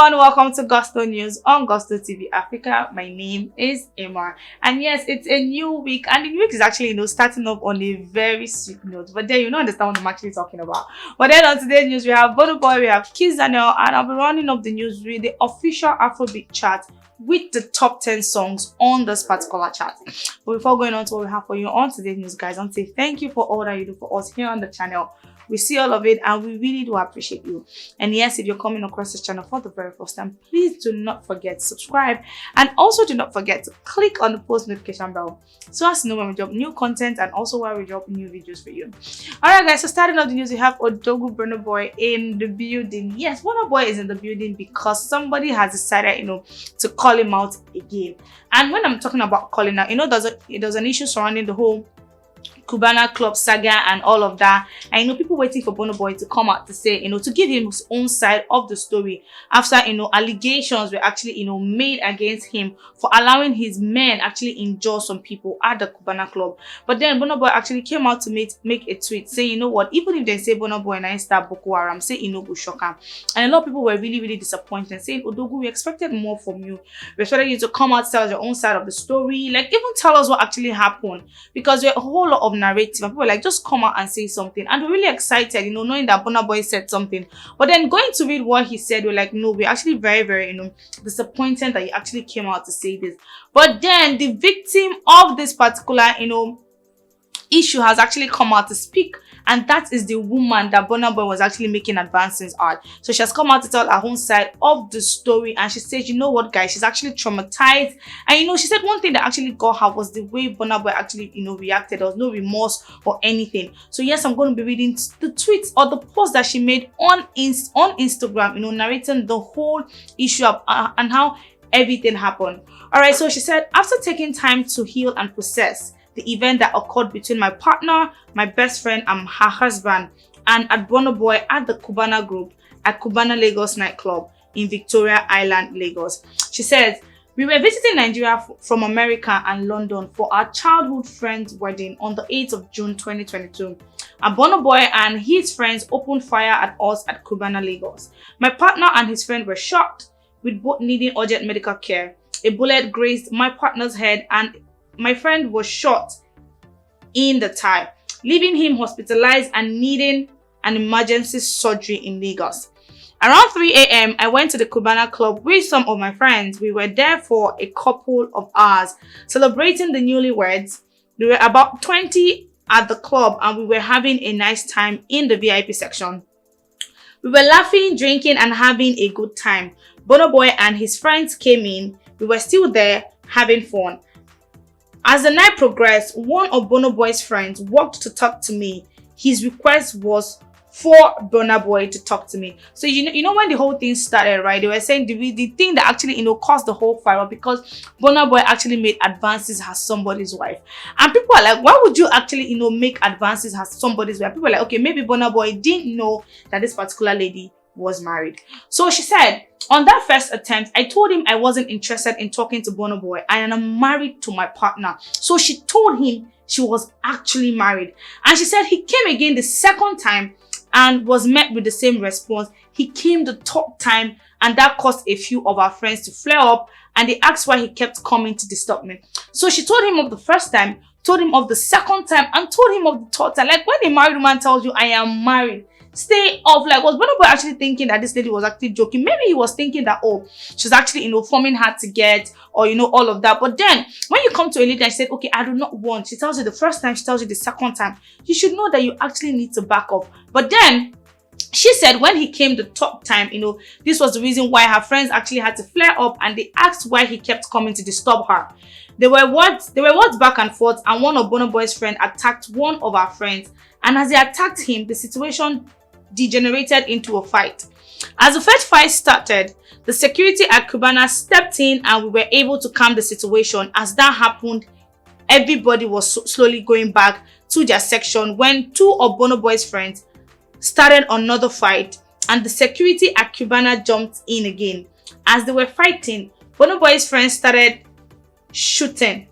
everyone, welcome to Gusto News on Gusto TV Africa. My name is Emma, and yes, it's a new week, and the week is actually starting off on a very sweet note. But then you don't understand what I'm actually talking about. But then on today's news, we have BURNA Boy, we have Kizz, and I'll be running up the news with the official Afrobeat chart with the top 10 songs on this particular chart. But before going on to what we have for you on today's news, guys, I want to say thank you for all that you do for us here on the channel. We see all of it and we really do appreciate you. And yes, if you're coming across this channel for the very first time, please do not forget to subscribe, and also do not forget to click on the post notification bell so as to know when we drop new content and also when we drop new videos for you. Alright guys, so starting off the news, we have Odogwu BURNA Boy in the building. Yes, BURNA Boy is in the building because somebody has decided to call him out again. And when I'm talking about calling out, there's an issue surrounding the whole Cubana club saga and all of that. And people waiting for BURNA Boy to come out to say, to give him his own side of the story after allegations were actually made against him for allowing his men actually injure some people at the Cubana club. But then BURNA Boy actually came out to make a tweet saying, you know what, even if they say BURNA Boy and I start Boko Haram, say go shock him. And a lot of people were really disappointed, saying, Odogwu, we expected more from you. We expected you to come out, tell your own side of the story, like even tell us what actually happened, because we're a whole lot of narrative and people were like, just come out and say something. And we're really excited, knowing that BURNA Boy said something. But then going to read what he said, we're like, no, we're actually very disappointed that he actually came out to say this. But then the victim of this particular issue has actually come out to speak, and that is the woman that BURNA Boy was actually making advances at. So she has come out to tell her own side of the story, and she said, you know what guys, she's actually traumatized. And she said one thing that actually got her was the way BURNA Boy actually reacted. There was no remorse or anything. So yes, I'm going to be reading the tweets or the post that she made on Instagram, narrating the whole issue and how everything happened. All right, so she said, after taking time to heal and process the event that occurred between my partner, my best friend, and her husband, and at BURNA Boy at the Cubana group at Cubana Lagos nightclub in Victoria Island, Lagos. She says, we were visiting Nigeria from America and London for our childhood friend's wedding on the 8th of June 2022. And BURNA Boy and his friends opened fire at us at Cubana Lagos. My partner and his friend were shot, with both needing urgent medical care. A bullet grazed my partner's head and my friend was shot in the thigh, leaving him hospitalized and needing an emergency surgery in Lagos. Around 3 a.m., I went to the Cubana club with some of my friends. We were there for a couple of hours celebrating the newlyweds. There were about 20 at the club and we were having a nice time in the VIP section. We were laughing, drinking and having a good time. BURNA Boy and his friends came in. We were still there having fun. As the night progressed, one of BURNA Boy's friends walked to talk to me. His request was for BURNA Boy to talk to me. So when the whole thing started, right, they were saying the thing that actually caused the whole fire because BURNA Boy actually made advances as somebody's wife. And people are like, why would you actually make advances as somebody's wife? People are like, okay, maybe BURNA Boy didn't know that this particular lady was married. So she said, on that first attempt, I told him I wasn't interested in talking to BURNA Boy and I'm married to my partner. So she told him she was actually married. And she said he came again the second time and was met with the same response. He came the third time and that caused a few of our friends to flare up and they asked why he kept coming to disturb me. So she told him of the first time, told him of the second time and told him of the third time. Like when a married woman tells you I am married, stay off. Like, was BURNA Boy actually thinking that this lady was actually joking? Maybe he was thinking that, oh, she's actually, forming hard to get or, all of that. But then when you come to a lady and she said, okay, I do not want, she tells you the first time, she tells you the second time, you should know that you actually need to back off. But then she said when he came the third time, this was the reason why her friends actually had to flare up and they asked why he kept coming to disturb her. There were words back and forth and one of BURNA Boy's friends attacked one of our friends. And as they attacked him, the situation degenerated into a fight. As the first fight started, the security at Cubana stepped in and we were able to calm the situation. As that happened, everybody was slowly going back to their section when two of BURNA Boy's friends started another fight and the security at Cubana jumped in again. As they were fighting, BURNA Boy's friends started shooting.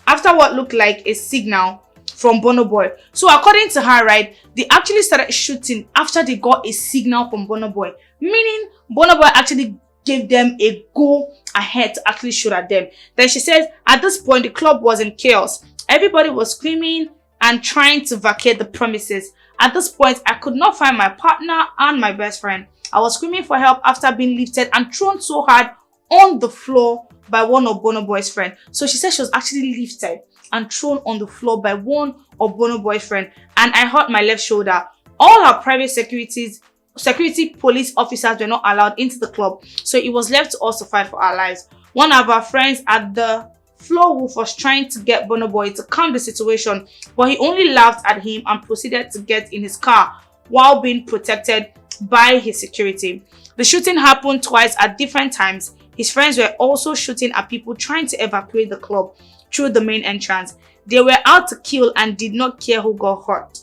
After what looked like a signal from BURNA Boy. So according to her, right, they actually started shooting after they got a signal from BURNA Boy, meaning BURNA Boy actually gave them a go ahead to actually shoot at them. Then she says, at this point, the club was in chaos. Everybody was screaming and trying to vacate the premises. At this point, I could not find my partner and my best friend. I was screaming for help after being lifted and thrown so hard on the floor by one of BURNA Boy's friends. So she said she was actually lifted and thrown on the floor by one of BURNA Boy's friends, and I hurt my left shoulder. All our private security police officers were not allowed into the club, so it was left to us to fight for our lives. One of our friends at the floor wolf was trying to get BURNA Boy to calm the situation, but he only laughed at him and proceeded to get in his car while being protected by his security. The shooting happened twice at different times. His friends were also shooting at people trying to evacuate the club through the main entrance. They were out to kill and did not care who got hurt.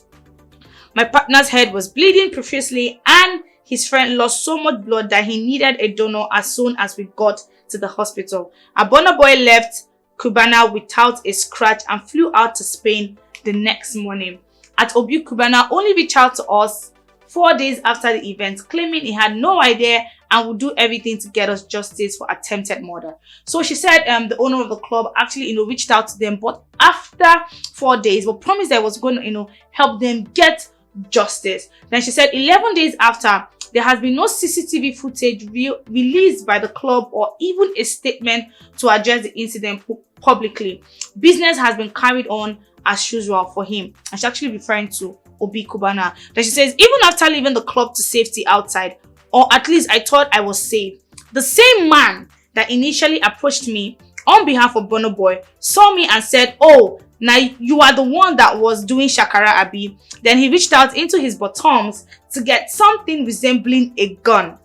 My partner's head was bleeding profusely and his friend lost so much blood that he needed a donor as soon as we got to the hospital. A BURNA Boy left Cubana without a scratch and flew out to Spain the next morning. At Odogwu, Cubana only reached out to us 4 days after the event, claiming he had no idea and would do everything to get us justice for attempted murder. So she said the owner of the club actually, reached out to them, but after 4 days, but promised that was going to, help them get justice. Then she said 11 days after, there has been no CCTV footage released by the club or even a statement to address the incident publicly. Business has been carried on as usual for him. And she's actually referring to Obi Cubana. Then she says, even after leaving the club to safety outside, or at least I thought I was safe, the same man that initially approached me on behalf of BURNA Boy saw me and said, oh, now you are the one that was doing Shakara Abi. Then he reached out into his bottoms to get something resembling a gun.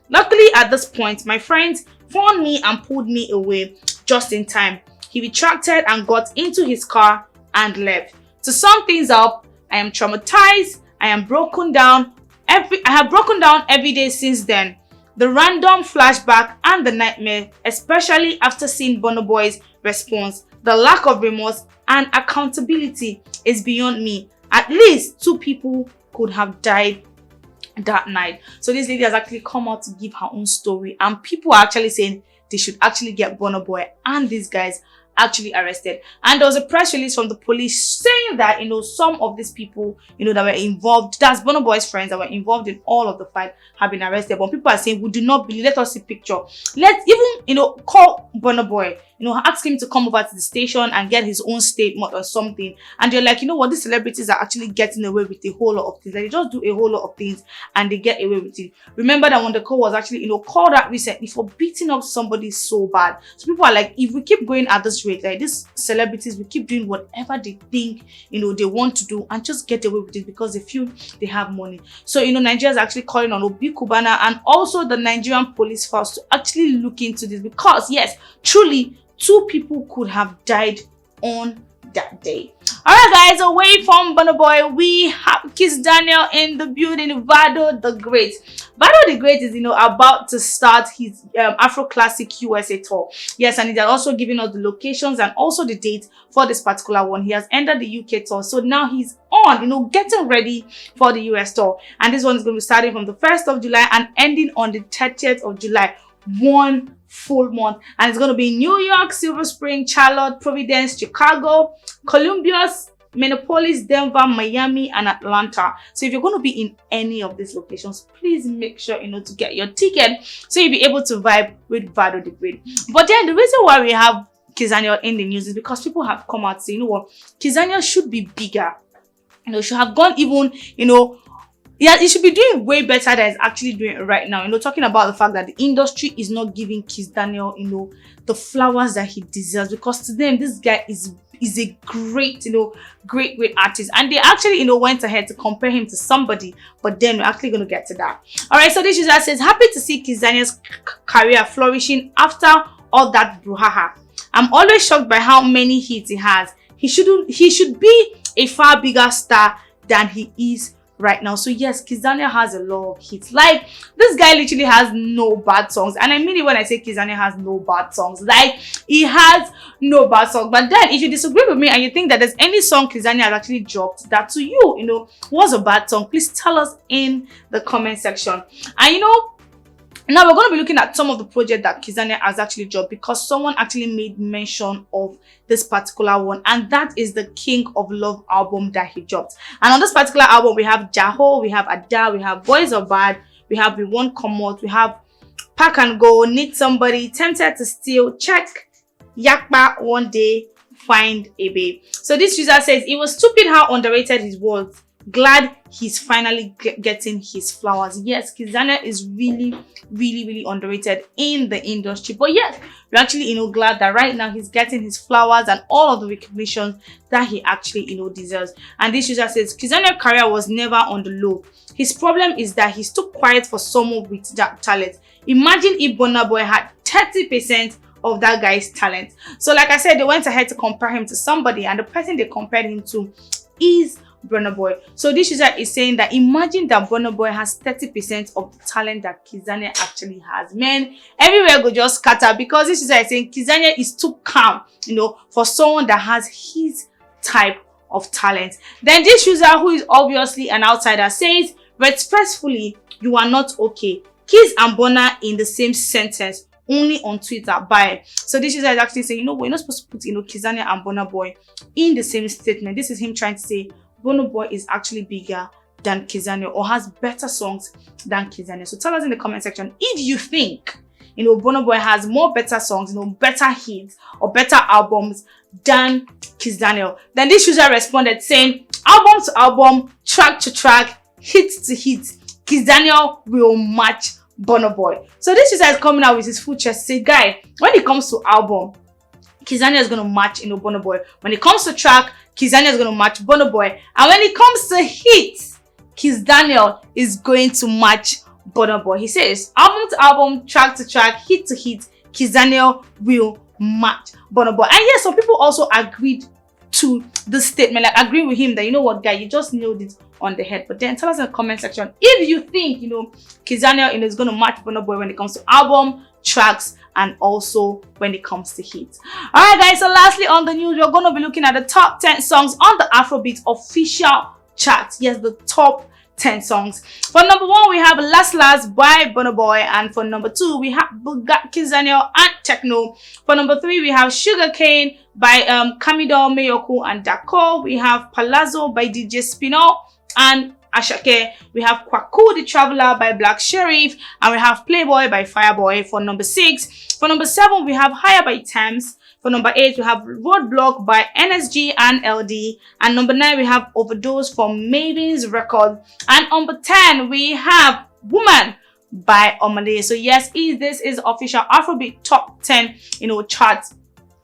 Luckily at this point, my friends found me and pulled me away just in time. He retracted and got into his car and left. To sum things up, I am traumatized. I have broken down every day since then. The random flashback and the nightmare, especially after seeing BURNA Boy's response, the lack of remorse and accountability is beyond me. At least 2 people could have died that night. So this lady has actually come out to give her own story, and people are actually saying they should actually get BURNA Boy and these guys actually arrested. And there was a press release from the police saying that some of these people that were involved, that's BURNA Boy's friends that were involved in all of the fight, have been arrested. But people are saying, we do not believe, let us see picture, let's even call BURNA Boy, ask him to come over to the station and get his own statement or something. And they're like, these celebrities are actually getting away with a whole lot of things. Like, they just do a whole lot of things and they get away with it. Remember that when the call was actually called out recently for beating up somebody so bad. So people are like, if we keep going at this rate, like these celebrities will keep doing whatever they think they want to do and just get away with it because they feel they have money. So Nigeria is actually calling on Obi Cubana and also the Nigerian police force to actually look into this, because yes, truly 2 people could have died on that day. Alright guys, away from BURNA Boy, we have Kizz Daniel in the building. Vado the Great. Vado the Great is about to start his Afro Classic USA tour. Yes, and he has also given us the locations and also the date for this particular one. He has entered the UK tour, so now he's on getting ready for the US tour, and this one is going to be starting from the 1st of July and ending on the 30th of July. 1 full month, and it's going to be New York, Silver Spring, Charlotte, Providence, Chicago, Columbus, Minneapolis, Denver, Miami, and Atlanta. So if you're going to be in any of these locations, please make sure to get your ticket so you'll be able to vibe with Vado the Great. But then the reason why we have Kizz Daniel in the news is because people have come out saying, Kizz Daniel should be bigger. Should have gone even, yeah, he should be doing way better than he's actually doing right now. Talking about the fact that the industry is not giving Kizz Daniel, the flowers that he deserves, because to them, this guy is a great, great artist. And they actually, went ahead to compare him to somebody, but then we're actually going to get to that. All right, so this user says, happy to see Kizz Daniel's career flourishing after all that brouhaha. I'm always shocked by how many hits he has. He should be a far bigger star than he is right now. So yes, Kizz has a lot of hits. Like, this guy literally has no bad songs, and I mean it when I say Kizz has no bad songs. Like, he has no bad songs. But then if you disagree with me and you think that there's any song Kizz has actually dropped that to you, you know, was a bad song, please tell us in the comment section. And you know, now we're going to be looking at some of the projects that Kizz has actually dropped, because someone actually made mention of this particular one, and that is the King of Love album that he dropped. And on this particular album, we have Jaho, we have Ada, we have Boys Are Bad, we have We Won't Come Out, we have Pack and Go, Need Somebody, Tempted to Steal, Check, Yakba, One Day, Find a Babe. So this user says, it was stupid how underrated his was. Glad he's finally getting his flowers. Yes, Kizz is really underrated in the industry, but yes, we're actually, you know, glad that right now he's getting his flowers and all of the recognition that he actually, you know, deserves. And this user says, Kizz career was never on the low. His problem is that he's too quiet for someone with that talent. Imagine if BURNA Boy had 30% of that guy's talent. So like I said, they went ahead to compare him to somebody, and the person they compared him to is BURNA Boy. So this user is saying that imagine that BURNA Boy has 30% of the talent that Kizz actually has. Man, everywhere go just scatter, because this user is saying Kizz is too calm, you know, for someone that has his type of talent. Then this user, who is obviously an outsider, says, respectfully, you are not okay. Kizz and BURNA in the same sentence, only on Twitter. Bye. So this user is actually saying, you know, we're not supposed to put, you know, Kizz and BURNA Boy in the same statement. This is him trying to say BURNA Boy is actually bigger than Kizz or has better songs than Kizz. So tell us in the comment section if you think, you know, BURNA Boy has more better songs, you know, better hits or better albums than Kizz. Then this user responded saying, album to album, track to track, hit to hit, Kizz will match BURNA Boy. So this user is coming out with his full chest, say, guy, when it comes to album, Kizz is going to match, you know, BURNA Boy. When it comes to track, Kizz is going to match BURNA Boy. And when it comes to hits, Kizz is going to match BURNA Boy. He says, album to album, track to track, hit to hit, Kizz will match BURNA Boy. And yes, some people also agreed to this statement, like agree with him that, you know what, guy, you just nailed it on the head. But then tell us in the comment section if you think, you know, Kizz is going to match BURNA Boy when it comes to album, tracks, and also when it comes to hits. All right, guys, so lastly on the news, we're going to be looking at the top 10 songs on the Afrobeat official chart. Yes, the top 10 songs. For number 1, we have Last Last by BURNA Boy, and for number 2, we have Kizz and Techno. For number 3, we have Sugarcane by Kamido, Meyoko, and Dako. We have Palazzo by DJ Spino and Ashake. We have Kwaku the Traveler by Black Sheriff, and we have Playboy by Fireboy for number 6. For number 7, we have Higher by Thames. For number 8, we have Roadblock by NSG and LD. And number 9, we have Overdose from Maven's Record. And number 10, we have Woman by Omale. So yes, this is official Afrobeat top 10, you know, chart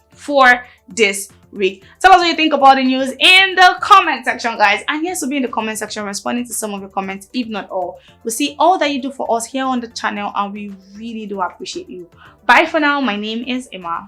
for this week. Tell us what you think about the news in the comment section, guys. And yes, we'll be in the comment section responding to some of your comments, if not all. We'll see all that you do for us here on the channel, and we really do appreciate you. Bye for now. My name is Emma.